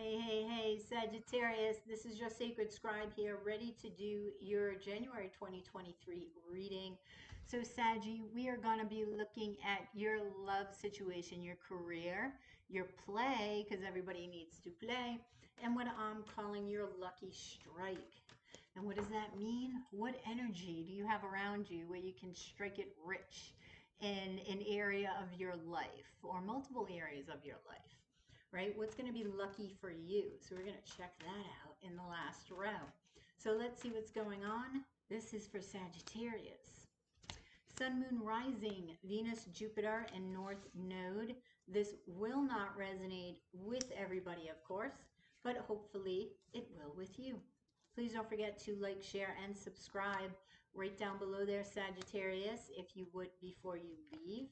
Hey, Sagittarius. This is your sacred scribe here, ready to do your January 2023 reading. So, Saggy, we are going to be looking at your love situation, your career, your play, because everybody needs to play, and what I'm calling your lucky strike. And what does that mean? What energy do you have around you where you can strike it rich in an area of your life or multiple areas of your life? Right? What's going to be lucky for you? So we're going to check that out in the last row. So let's see what's going on. This is for Sagittarius. Sun, Moon, Rising, Venus, Jupiter, and North Node. This will not resonate with everybody, of course, but hopefully it will with you. Please don't forget to like, share, and subscribe right down below there, Sagittarius, if you would before you leave.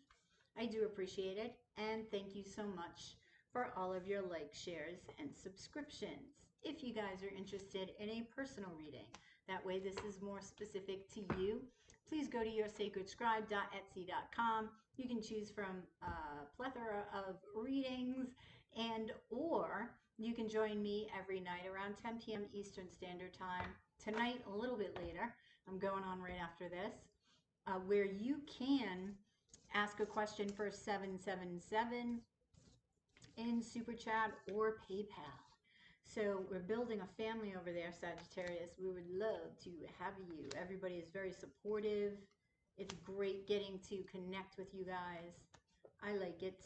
I do appreciate it, and thank you so much for all of your likes, shares, and subscriptions. If you guys are interested in a personal reading, that way this is more specific to you, please go to yoursacredscribe.etsy.com. You can choose from a plethora of readings, and or you can join me every night around 10 p.m. Eastern Standard Time. Tonight, a little bit later, I'm going on right after this, where you can ask a question for 777 in Super Chat or PayPal. So we're building a family over there, Sagittarius. We would love to have you. Everybody is very supportive. It's great getting to connect with you guys. I like it.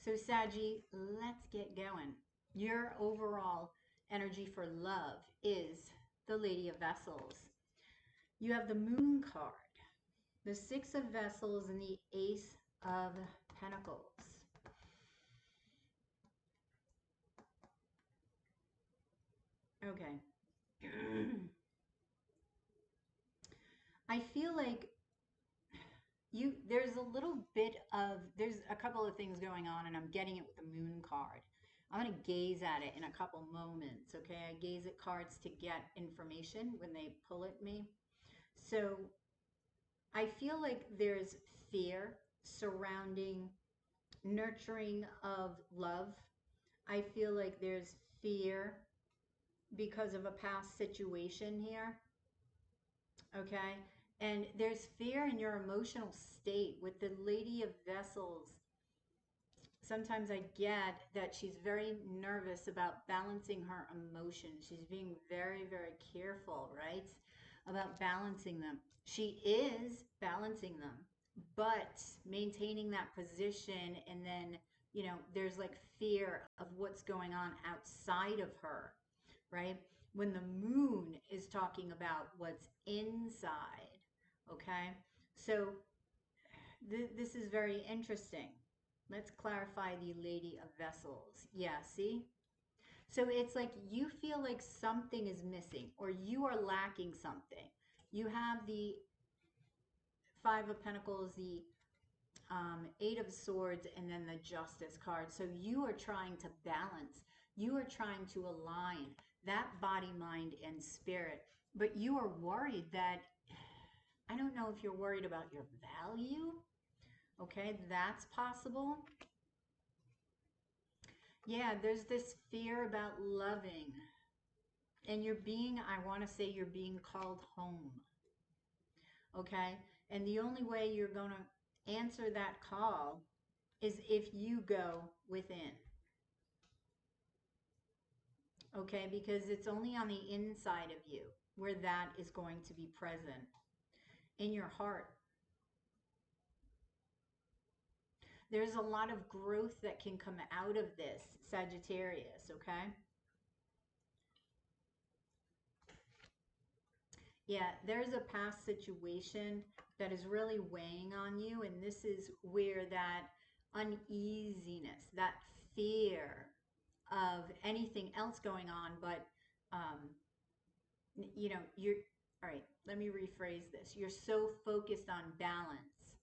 So Saggy, let's get going. Your overall energy for love is the Lady of Vessels. You have the Moon card, the Six of Vessels, and the Ace of Pentacles. Okay. I feel like there's a couple of things going on, and I'm getting it with the Moon card. I'm going to gaze at it in a couple moments, okay? I gaze at cards to get information when they pull at me. So I feel like there's fear surrounding nurturing of love. I feel like there's fear because of a past situation here, okay? And there's fear in your emotional state with the Lady of Vessels. Sometimes I get that she's very nervous about balancing her emotions. She's being very, very careful, right? About balancing them. She is balancing them, but maintaining that position, and then, there's like fear of what's going on outside of her, right? When the moon is talking about what's inside, okay? So this is very interesting. Let's clarify the Lady of Vessels. Yeah, see? So it's like you feel like something is missing or you are lacking something. You have the Five of Pentacles, the Eight of Swords, and then the Justice card. So you are trying to balance. You are trying to align that body, mind, and spirit. But you are worried that, I don't know if you're worried about your value. Okay, that's possible. Yeah, there's this fear about loving. And I want to say you're being called home. Okay? And the only way you're going to answer that call is if you go within. Okay? Because it's only on the inside of you where that is going to be present. In your heart. There's a lot of growth that can come out of this, Sagittarius, okay? Yeah, there's a past situation that is really weighing on you, and this is where that uneasiness, that fear of anything else going on, but, all right, let me rephrase this. You're so focused on balance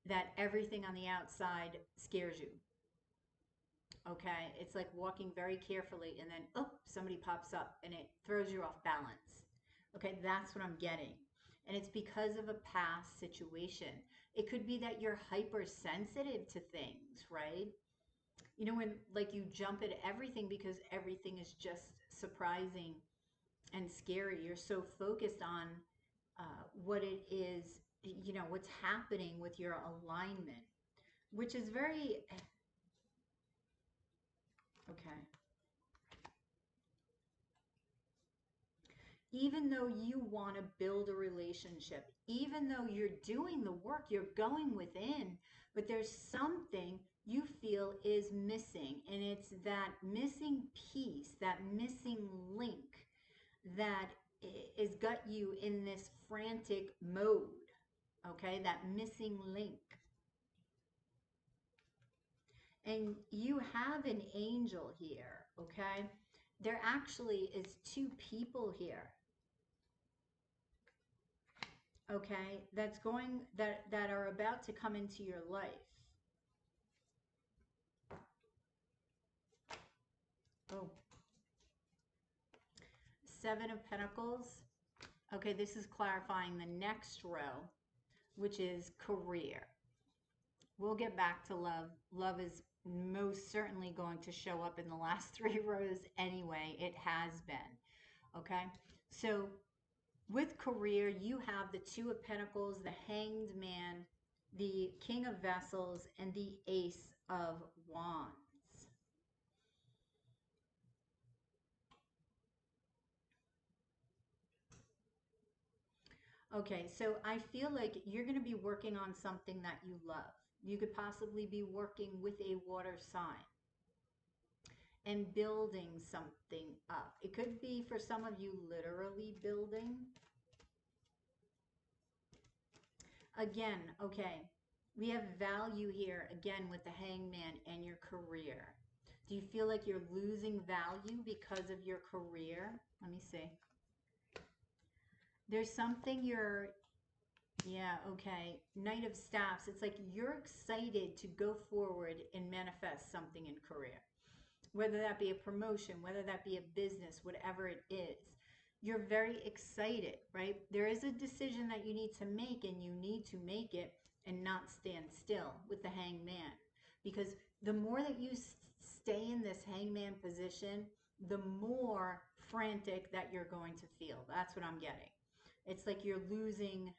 that everything on the outside scares you. Okay, it's like walking very carefully and then, oh, somebody pops up and it throws you off balance. Okay, that's what I'm getting. And it's because of a past situation. It could be that you're hypersensitive to things, right? You know, when like you jump at everything because everything is just surprising and scary. You're so focused on what it is, you know, what's happening with your alignment, which is very okay. Even though you want to build a relationship, even though you're doing the work, you're going within, but there's something you feel is missing. And it's that missing piece, that missing link that is got you in this frantic mode. Okay, that missing link. And you have an angel here. Okay, there actually is two people here. Okay, that are about to come into your life. Oh, Seven of Pentacles. Okay, this is clarifying the next row, which is career. We'll get back to love. Love is most certainly going to show up in the last three rows anyway. It has been. Okay, so with career, you have the Two of Pentacles, the Hanged Man, the King of Vessels, and the Ace of Wands. Okay, so I feel like you're going to be working on something that you love. You could possibly be working with a water sign and building something up. It could be for some of you literally building. Again, okay, we have value here again with the Hangman and your career. Do you feel like you're losing value because of your career? Let me see. There's something you're Yeah, okay. Knight of Staffs. It's like you're excited to go forward and manifest something in career, whether that be a promotion, whether that be a business, whatever it is. You're very excited, right? There is a decision that you need to make, and you need to make it and not stand still with the Hangman. Because the more that you stay in this Hangman position, the more frantic that you're going to feel. That's what I'm getting. It's like you're losing,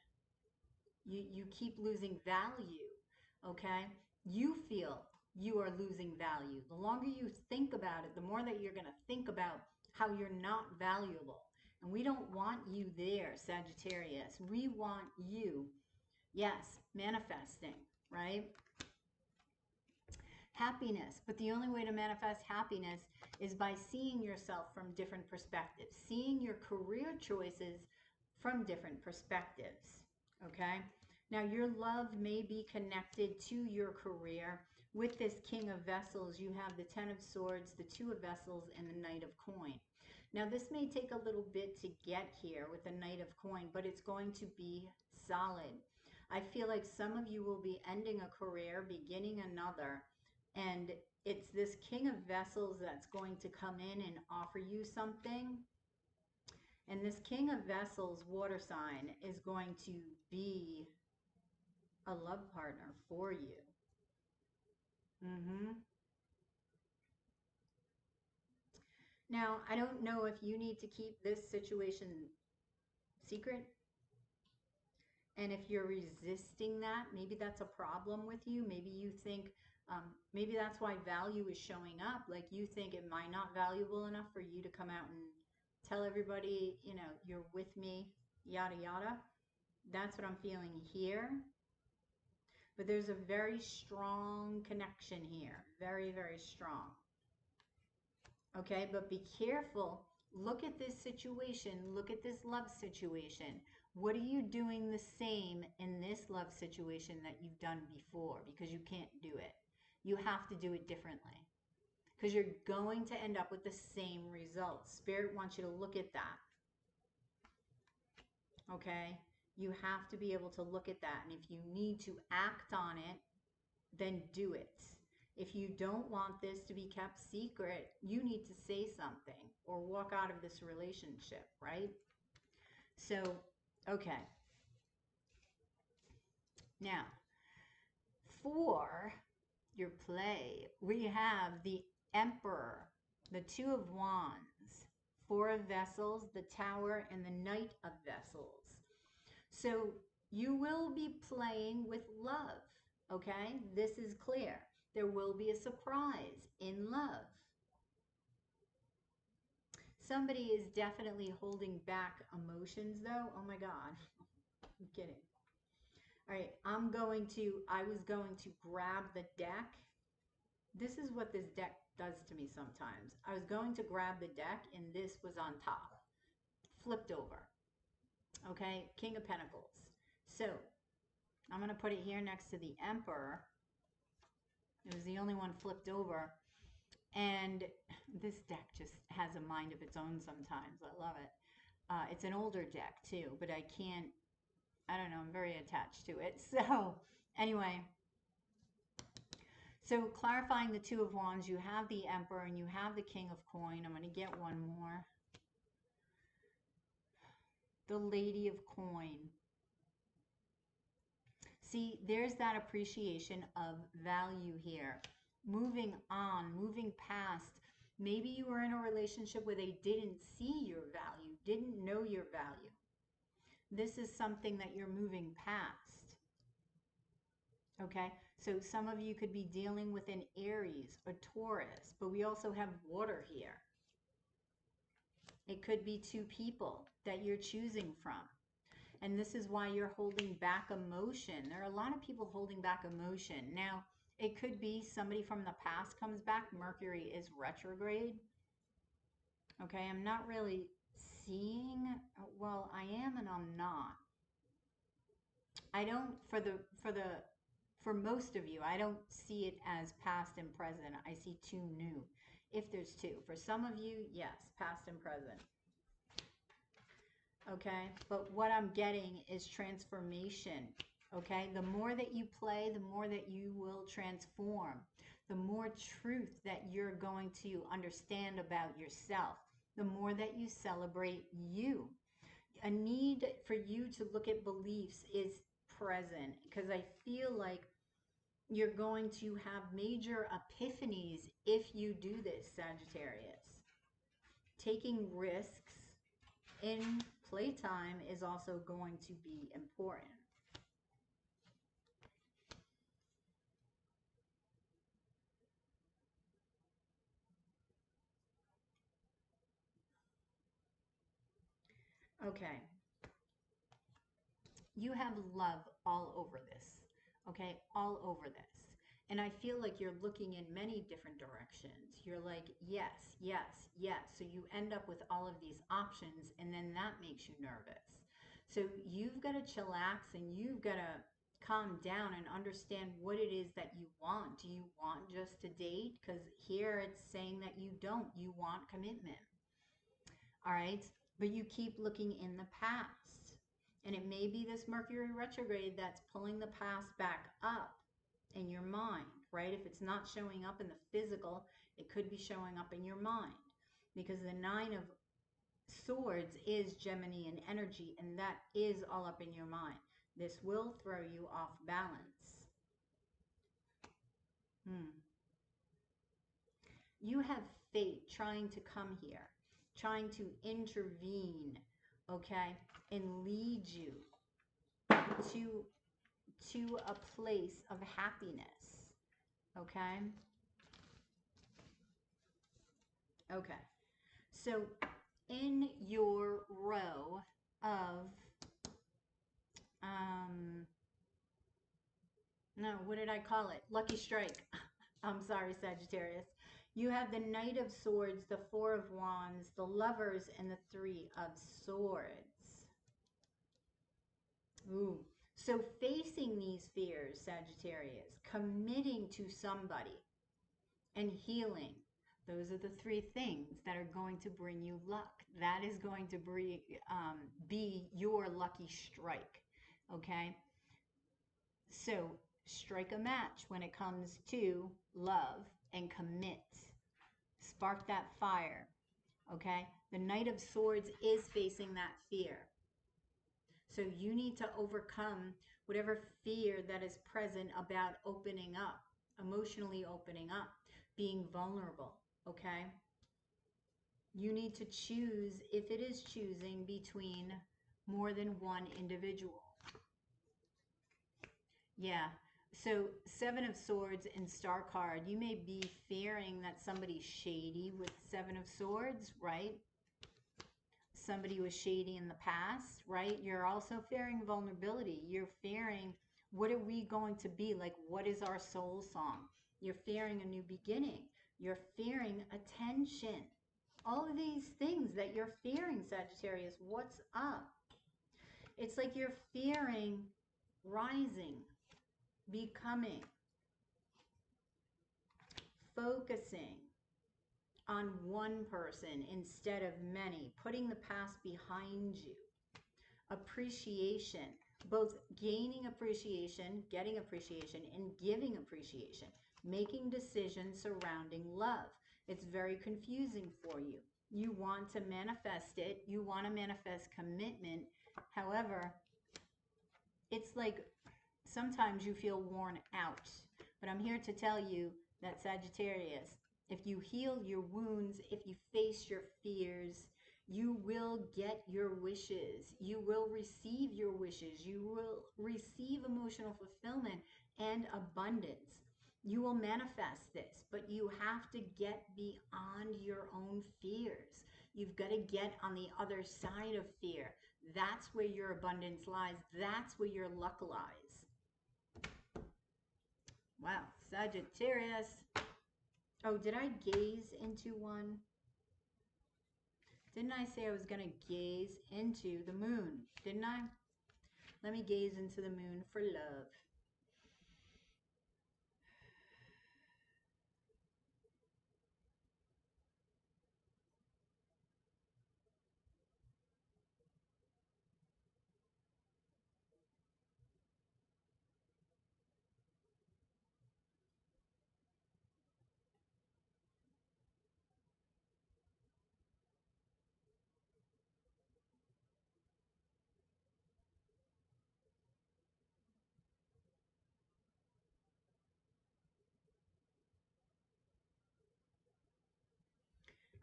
you keep losing value. Okay, you feel you are losing value. The longer you think about it, the more that you're going to think about how you're not valuable. And we don't want you there, Sagittarius. We want you, yes, manifesting, right? Happiness. But the only way to manifest happiness is by seeing yourself from different perspectives, seeing your career choices from different perspectives. Okay, now your love may be connected to your career. With this King of Vessels, you have the Ten of Swords, the Two of Vessels, and the Knight of Coin. Now this may take a little bit to get here with the Knight of Coin, but it's going to be solid. I feel like some of you will be ending a career, beginning another, and it's this King of Vessels that's going to come in and offer you something. And this King of Vessels water sign is going to be a love partner for you. Now, I don't know if you need to keep this situation secret. And if you're resisting that, maybe that's a problem with you. Maybe you think, maybe that's why value is showing up. Like you think, am I not valuable enough for you to come out and tell everybody, you know, you're with me, yada, yada. That's what I'm feeling here. But there's a very strong connection here. Very, very strong. Okay, but be careful. Look at this situation. Look at this love situation. What are you doing the same in this love situation that you've done before? Because you can't do it. You have to do it differently. Because you're going to end up with the same results. Spirit wants you to look at that. Okay? You have to be able to look at that. And if you need to act on it, then do it. If you don't want this to be kept secret, you need to say something or walk out of this relationship, right? So, okay. Now, for your play. We have the Emperor, the Two of Wands, Four of Vessels, the Tower, and the Knight of Vessels. So you will be playing with love, okay? This is clear. There will be a surprise in love. Somebody is definitely holding back emotions though. Oh my God, I'm kidding. All right, I was going to grab the deck. This is what this deck does to me sometimes. I was going to grab the deck and this was on top, flipped over. Okay, King of Pentacles. So I'm going to put it here next to the Emperor. It was the only one flipped over. And this deck just has a mind of its own sometimes. I love it. It's an older deck too, but I don't know, I'm very attached to it. So anyway, so clarifying the Two of Wands, you have the Emperor and you have the King of Coin. I'm going to get one more. The Lady of Coin. See, there's that appreciation of value here. Moving on, moving past. Maybe you were in a relationship where they didn't see your value, didn't know your value. This is something that you're moving past. Okay, so some of you could be dealing with an Aries, a Taurus, but we also have water here. It could be two people that you're choosing from. And this is why you're holding back emotion. There are a lot of people holding back emotion. Now, it could be somebody from the past comes back. Mercury is retrograde. Okay, I'm not really seeing, well, I am and I'm not. I don't, for most of you, I don't see it as past and present. I see two new, if there's two. For some of you, yes, past and present. Okay, but what I'm getting is transformation. Okay, the more that you play, the more that you will transform, the more truth that you're going to understand about yourself, the more that you celebrate you. A need for you to look at beliefs is present, because I feel like you're going to have major epiphanies if you do this, Sagittarius. Taking risks in playtime is also going to be important. Okay. You have love all over this. Okay, all over this. And I feel like you're looking in many different directions. You're like, yes, yes, yes. So you end up with all of these options, and then that makes you nervous. So you've got to chillax and you've got to calm down and understand what it is that you want. Do you want just to date? Because here it's saying that you don't. You want commitment. All right. But you keep looking in the past. And it may be this Mercury retrograde that's pulling the past back up in your mind, right? If it's not showing up in the physical, it could be showing up in your mind. Because the Nine of Swords is Geminian energy, and that is all up in your mind. This will throw you off balance. You have fate trying to come here, trying to intervene, okay, and lead you to a place of happiness, okay? Okay. So in your row of, no, what did I call it? Lucky strike. I'm sorry, Sagittarius. You have the Knight of Swords, the Four of Wands, the Lovers, and the Three of Swords. Ooh. So facing these fears, Sagittarius, committing to somebody, and healing. Those are the three things that are going to bring you luck. That is going to be your lucky strike. Okay? So strike a match when it comes to love and commit. Spark that fire. Okay? The Knight of Swords is facing that fear. So you need to overcome whatever fear that is present about opening up. emotionally opening up, being vulnerable, okay? You need to choose, if it is choosing between more than one individual. Yeah. So Seven of Swords and Star card, you may be fearing that somebody's shady with Seven of Swords, right? Somebody was shady in the past, right? You're also fearing vulnerability. You're fearing, what are we going to be? Like, what is our soul song? You're fearing a new beginning. You're fearing attention. All of these things that you're fearing, Sagittarius, what's up? It's like you're fearing rising, becoming, focusing on one person instead of many, putting the past behind you. Appreciation, both gaining appreciation, getting appreciation, and giving appreciation, making decisions surrounding love. It's very confusing for you. You want to manifest it, you want to manifest commitment. However, it's like sometimes you feel worn out. But I'm here to tell you that, Sagittarius, if you heal your wounds, if you face your fears, you will get your wishes. You will receive your wishes. You will receive emotional fulfillment and abundance. You will manifest this, but you have to get beyond your own fears. You've got to get on the other side of fear. That's where your abundance lies. That's where your luck lies. Wow, Sagittarius. Oh, did I gaze into one? Didn't I say I was going to gaze into the moon? Didn't I? Let me gaze into the moon for love.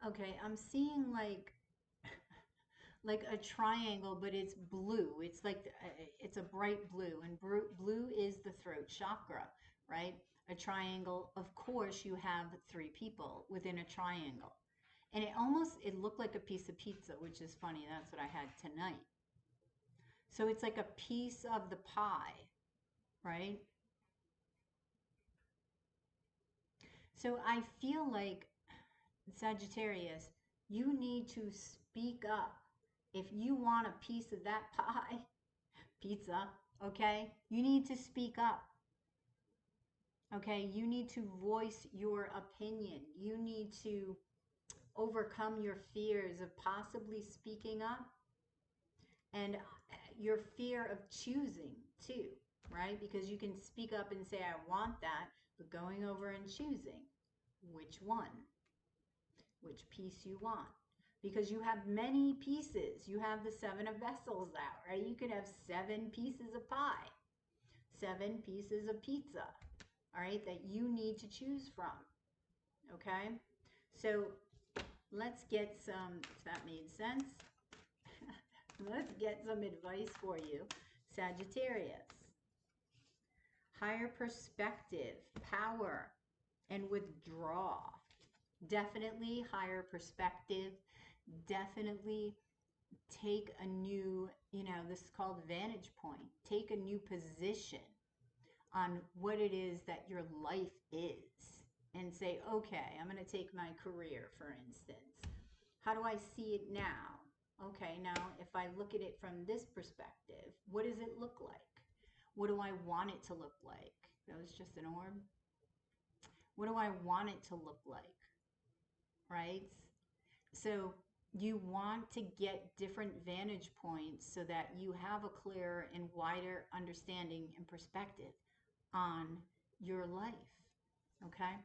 Okay, I'm seeing like a triangle, but it's blue. It's like it's a bright blue, and blue is the throat chakra, right? A triangle, of course, you have three people within a triangle. And it looked like a piece of pizza, which is funny. That's what I had tonight. So it's like a piece of the pie, right? So I feel like, Sagittarius, you need to speak up. If you want a piece of that pie, pizza, okay, you need to speak up. Okay, you need to voice your opinion. You need to overcome your fears of possibly speaking up, and your fear of choosing too, right? Because you can speak up and say, I want that, but going over and choosing which one, which piece you want. Because you have many pieces. You have the Seven of Vessels out, right? You could have 7 pieces of pie, 7 pieces of pizza, all right, that you need to choose from, okay? So let's get some, if that made sense, let's get some advice for you, Sagittarius. Higher perspective, power, and withdraw. Definitely higher perspective. Definitely take a new, this is called vantage point. Take a new position on what it is that your life is, and say, okay, I'm going to take my career, for instance. How do I see it now? Okay, now if I look at it from this perspective, what does it look like? What do I want it to look like? That was just an orb. What do I want it to look like? Right? So you want to get different vantage points so that you have a clearer and wider understanding and perspective on your life. Okay?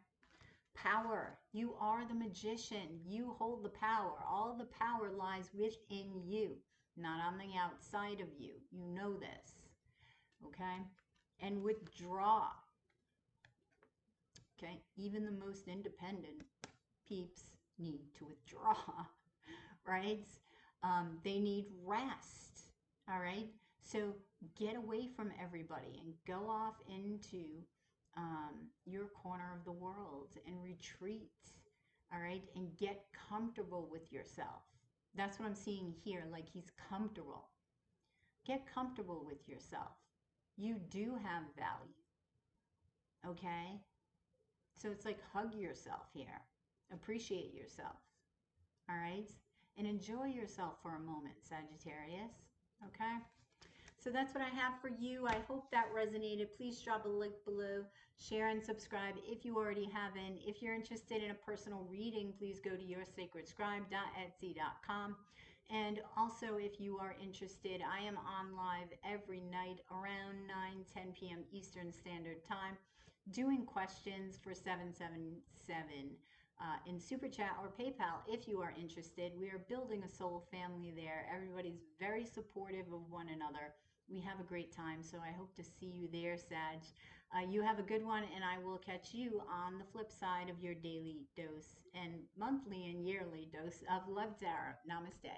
Power. You are the magician. You hold the power. All the power lies within you, not on the outside of you. You know this. Okay? And withdraw. Okay, even the most independent peeps need to withdraw, right? They need rest. All right, so get away from everybody and go off into your corner of the world and retreat. All right, and get comfortable with yourself. That's what I'm seeing here. Like he's comfortable. Get comfortable with yourself. You do have value. Okay, so it's like hug yourself here, appreciate yourself. All right, and enjoy yourself for a moment, Sagittarius. Okay. So that's what I have for you. I hope that resonated. Please drop a link below, share and subscribe if you already haven't. If you're interested in a personal reading, please go to yoursacredscribe.etsy.com. And also, if you are interested, I am on live every night around 9-10 p.m. Eastern Standard Time doing questions for 777 in Super Chat or PayPal if you are interested. We are building a soul family there. Everybody's very supportive of one another. We have a great time, so I hope to see you there, Sag. You have a good one, and I will catch you on the flip side of your daily dose and monthly and yearly dose of love tarot. Namaste.